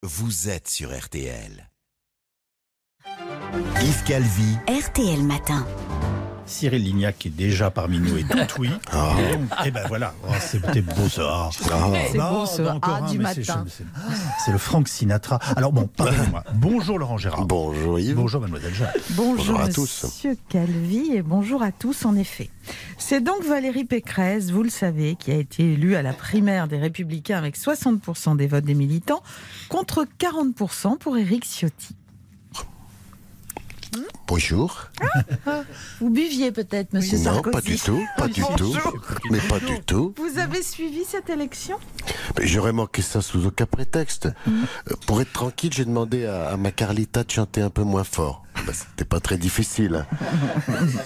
Vous êtes sur RTL. Yves Calvi. RTL Matin. Cyril Lignac est déjà parmi nous et tout oui. Et donc, et ben voilà, c'était beau ça. C'est beau ce du matin. C'est le Frank Sinatra. Alors bon, pardonnez-moi. Bonjour Laurent Gérard. Bonjour Yves. Bonjour Mademoiselle Jeanne. Bonjour à tous. Monsieur Calvi et bonjour à tous en effet. C'est donc Valérie Pécresse, vous le savez, qui a été élue à la primaire des Républicains avec 60% des votes des militants contre 40% pour Éric Ciotti. Bonjour. Vous buviez peut-être, Monsieur Non, Sarkozy. pas du tout, pas du tout. Mais pas du tout. Vous avez suivi cette élection ? Mais j'aurais manqué ça sous aucun prétexte. Pour être tranquille, j'ai demandé à ma Carlita de chanter un peu moins fort. C'était pas très difficile.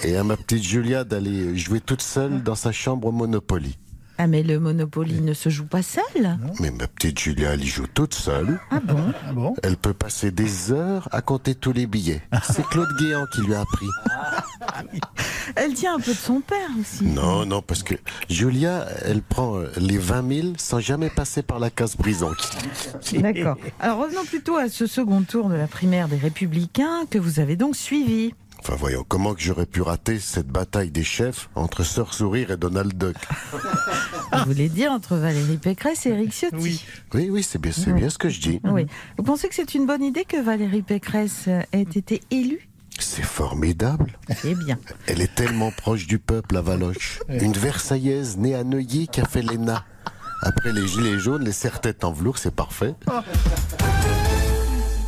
Et à ma petite Julia d'aller jouer toute seule dans sa chambre au Monopoly. Ah mais le Monopoly ne se joue pas seul. Mais ma petite Julia, elle y joue toute seule. Ah bon ? Ah bon ? Elle peut passer des heures à compter tous les billets. C'est Claude Guéant qui lui a appris. Elle tient un peu de son père aussi. Non, parce que Julia, elle prend les 20 000 sans jamais passer par la case prison. D'accord. Alors revenons plutôt à ce second tour de la primaire des Républicains que vous avez donc suivi. Enfin voyons, comment que j'aurais pu rater cette bataille des chefs entre Sœur Sourire et Donald Duck? Vous voulez dire entre Valérie Pécresse et Éric Ciotti. Oui, c'est bien ce que je dis. Oui. Vous pensez que c'est une bonne idée que Valérie Pécresse ait été élue ? C'est formidable. C'est bien. Elle est tellement proche du peuple à Valoche. Une Versaillaise née à Neuilly qui a fait l'ENA. Après les gilets jaunes, les serre-têtes en velours, c'est parfait.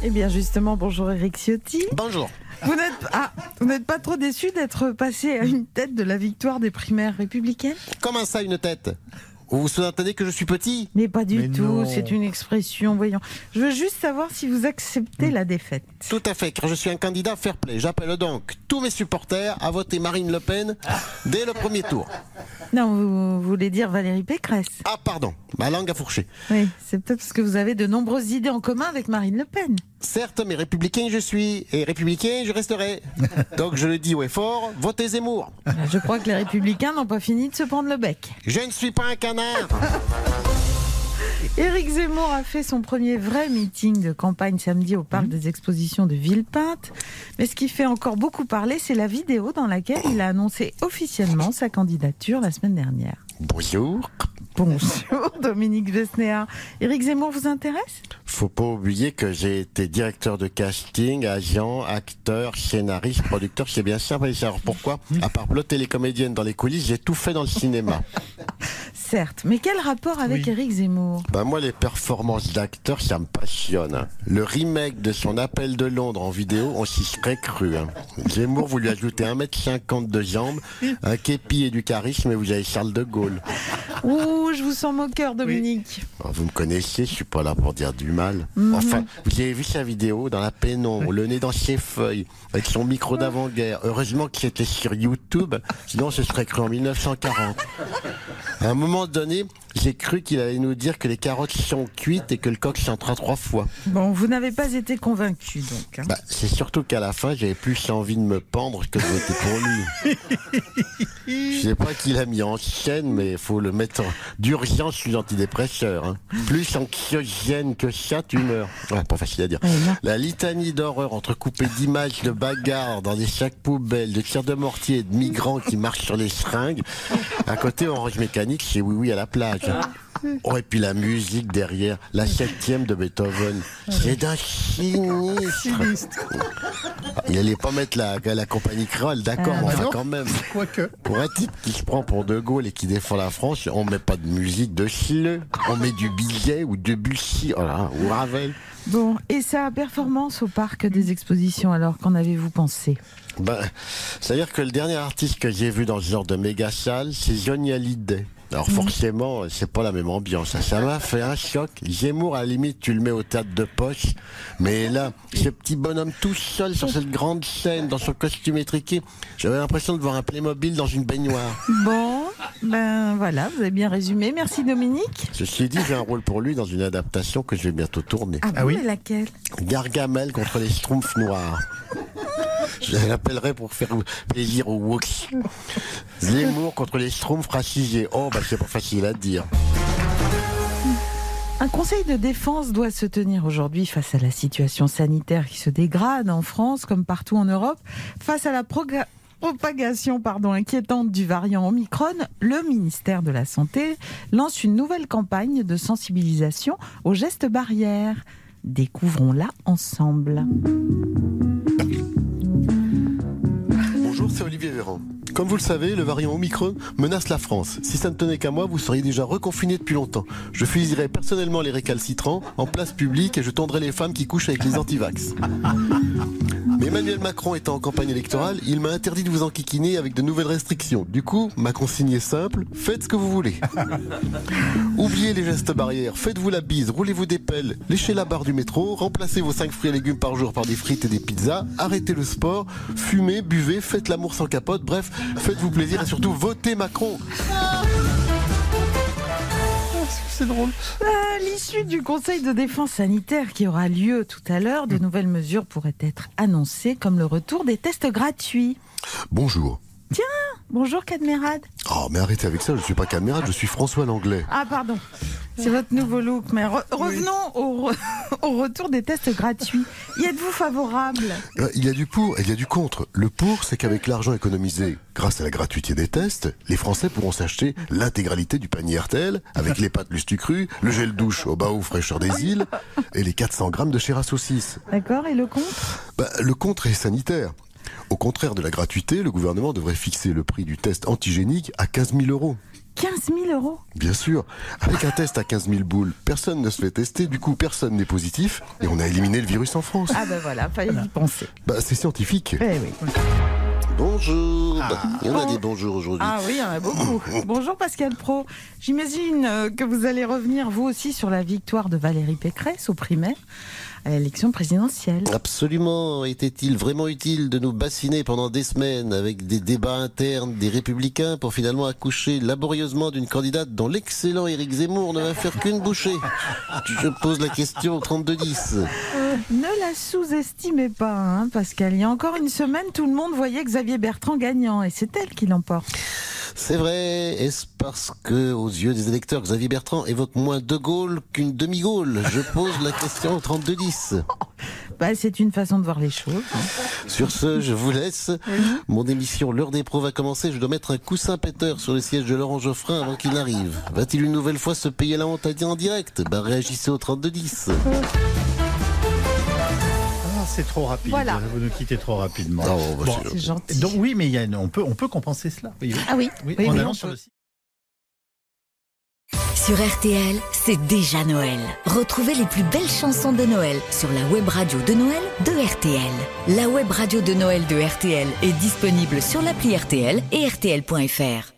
Eh bien justement, bonjour Éric Ciotti. Bonjour. Vous n'êtes pas trop déçu d'être passé à une tête de la victoire des primaires républicaines ? Comment ça, une tête? Vous vous sous-entendez que je suis petit? Mais pas du Mais tout, non. c'est une expression, voyons. Je veux juste savoir si vous acceptez la défaite. Tout à fait, car je suis un candidat fair play. J'appelle donc tous mes supporters à voter Marine Le Pen dès le premier tour. Non, vous voulez dire Valérie Pécresse. Ah pardon, ma langue a fourché. Oui, c'est peut-être parce que vous avez de nombreuses idées en commun avec Marine Le Pen. Certes, mais républicain je suis, et républicain je resterai. Donc je le dis haut et fort, votez Zemmour. Je crois que les Républicains n'ont pas fini de se prendre le bec. Je ne suis pas un canard. Éric Zemmour a fait son premier vrai meeting de campagne samedi au parc des expositions de Villepinte. Mais ce qui fait encore beaucoup parler, c'est la vidéo dans laquelle il a annoncé officiellement sa candidature la semaine dernière. Bonjour. Bonjour Dominique Besnéard. Éric Zemmour vous intéresse ? Faut pas oublier que j'ai été directeur de casting, agent, acteur, scénariste, producteur. C'est bien ça, alors pourquoi? À part plotter les comédiennes dans les coulisses, j'ai tout fait dans le cinéma. Certes, mais quel rapport avec Éric Zemmour ? Moi, les performances d'acteurs, ça me passionne. Le remake de son Appel de Londres en vidéo, on s'y serait cru. Zemmour, vous lui ajoutez 1,50 m de jambes, un képi et du charisme, et vous avez Charles de Gaulle. Ouh, je vous sens moqueur, Dominique. Vous me connaissez, je suis pas là pour dire du mal. Enfin, vous avez vu sa vidéo dans la pénombre, le nez dans ses feuilles, avec son micro d'avant-guerre. Heureusement qu'il était sur YouTube, sinon ce serait cru en 1940. À un moment donné, j'ai cru qu'il allait nous dire que les carottes sont cuites et que le coq chantera 3 fois. Bon, vous n'avez pas été convaincu, donc. C'est surtout qu'à la fin, j'avais plus envie de me pendre que de voter pour lui. Je sais pas qui l'a mis en scène, mais il faut le mettre d'urgence sous antidépresseur. Plus anxiogène que ça, tu meurs. Ouais, pas facile à dire. La litanie d'horreur entrecoupée d'images de bagarres dans des sacs poubelles, de tirs de mortier et de migrants qui marchent sur les seringues. À côté, Orange Mécanique, c'est oui à la plage. Et puis la musique derrière, la 7e de Beethoven. C'est d'un sinistre. Il allait pas mettre la compagnie créole, d'accord, mais enfin quand même. Quoique. Pour un type qui se prend pour De Gaulle et qui défend la France, on met pas de musique de Chile, on met du Bizet ou Debussy, ou Ravel. Bon, et sa performance au parc des expositions, alors, qu'en avez-vous pensé ? C'est-à-dire que le dernier artiste que j'ai vu dans ce genre de méga salle, c'est Johnny Hallyday. Alors forcément, c'est pas la même ambiance. Ça m'a fait un choc. Zemmour, à la limite, tu le mets au théâtre de poche. Mais là, ce petit bonhomme tout seul sur cette grande scène, dans son costume étriqué, j'avais l'impression de voir un Playmobil dans une baignoire. Bon, voilà, vous avez bien résumé. Merci Dominique. Ceci dit, j'ai un rôle pour lui dans une adaptation que je vais bientôt tourner. Ah oui, laquelle ? Gargamel contre les Schtroumpfs noirs. Je l'appellerai pour faire plaisir aux Wooks. Zemmour contre les Schtroumpfs racisés. C'est pas facile à dire. Un conseil de défense doit se tenir aujourd'hui face à la situation sanitaire qui se dégrade en France comme partout en Europe. Face à la propagation inquiétante du variant Omicron, le ministère de la Santé lance une nouvelle campagne de sensibilisation aux gestes barrières. Découvrons-la ensemble. Bonjour, c'est Olivier Véran. Comme vous le savez, le variant Omicron menace la France. Si ça ne tenait qu'à moi, vous seriez déjà reconfinés depuis longtemps. Je fusilerais personnellement les récalcitrants en place publique et je tondrais les femmes qui couchent avec les antivax. Mais Emmanuel Macron étant en campagne électorale, il m'a interdit de vous enquiquiner avec de nouvelles restrictions. Du coup, ma consigne est simple, faites ce que vous voulez. Oubliez les gestes barrières, faites-vous la bise, roulez-vous des pelles, léchez la barre du métro, remplacez vos 5 fruits et légumes par jour par des frites et des pizzas, arrêtez le sport, fumez, buvez, faites l'amour sans capote, bref, faites-vous plaisir et surtout votez Macron. C'est drôle. À l'issue du Conseil de défense sanitaire qui aura lieu tout à l'heure, de nouvelles mesures pourraient être annoncées comme le retour des tests gratuits. Bonjour. Tiens, bonjour Cadmerade. Oh mais arrêtez avec ça, je suis pas Cadmerade, je suis François Langlais. Ah pardon, c'est votre nouveau look. Mais revenons au retour des tests gratuits. Y êtes-vous favorable ? Il y a du pour et il y a du contre. Le pour, c'est qu'avec l'argent économisé grâce à la gratuité des tests, les Français pourront s'acheter l'intégralité du panier RTL avec les pâtes Lustucru, le gel douche au Baou fraîcheur des îles et les 400 grammes de chair à saucisse. D'accord, et le contre ? Le contre est sanitaire. Au contraire de la gratuité, le gouvernement devrait fixer le prix du test antigénique à 15 000 €. 15 000 €. Bien sûr, avec un test à 15 000 boules, personne ne se fait tester, du coup personne n'est positif et on a éliminé le virus en France. Ah ben voilà, fallait y penser. C'est scientifique. Eh oui. Bonjour. Il y en a des bonjours aujourd'hui. Ah oui, il y en a beaucoup. Bonjour Pascal Praud. J'imagine que vous allez revenir vous aussi sur la victoire de Valérie Pécresse aux primaires à l'élection présidentielle. Absolument. Était-il vraiment utile de nous bassiner pendant des semaines avec des débats internes des Républicains pour finalement accoucher laborieusement d'une candidate dont l'excellent Éric Zemmour ne va faire qu'une bouchée? Je pose la question au 32-10. Ne la sous-estimez pas, Pascal. Il y a encore une semaine, tout le monde voyait Xavier Bertrand gagnant et c'est elle qui l'emporte. C'est vrai. Est-ce parce que, aux yeux des électeurs, Xavier Bertrand évoque moins De Gaulle qu'une demi-Gaulle? Je pose la question au 32-10. C'est une façon de voir les choses. Sur ce, je vous laisse. Mon émission L'heure des pros va commencer. Je dois mettre un coussin péteur sur le siège de Laurent Geoffrin avant qu'il n'arrive. Va-t-il une nouvelle fois se payer la honte à dire en direct? Réagissez au 32-10. C'est trop rapide. Voilà. Vous nous quittez trop rapidement. C'est gentil. Donc oui, mais on peut compenser cela. Oui. Ah oui. En Oui, allant on sur peut. le site. Sur RTL, c'est déjà Noël. Retrouvez les plus belles chansons de Noël sur la web radio de Noël de RTL. La web radio de Noël de RTL est disponible sur l'appli RTL et RTL.fr.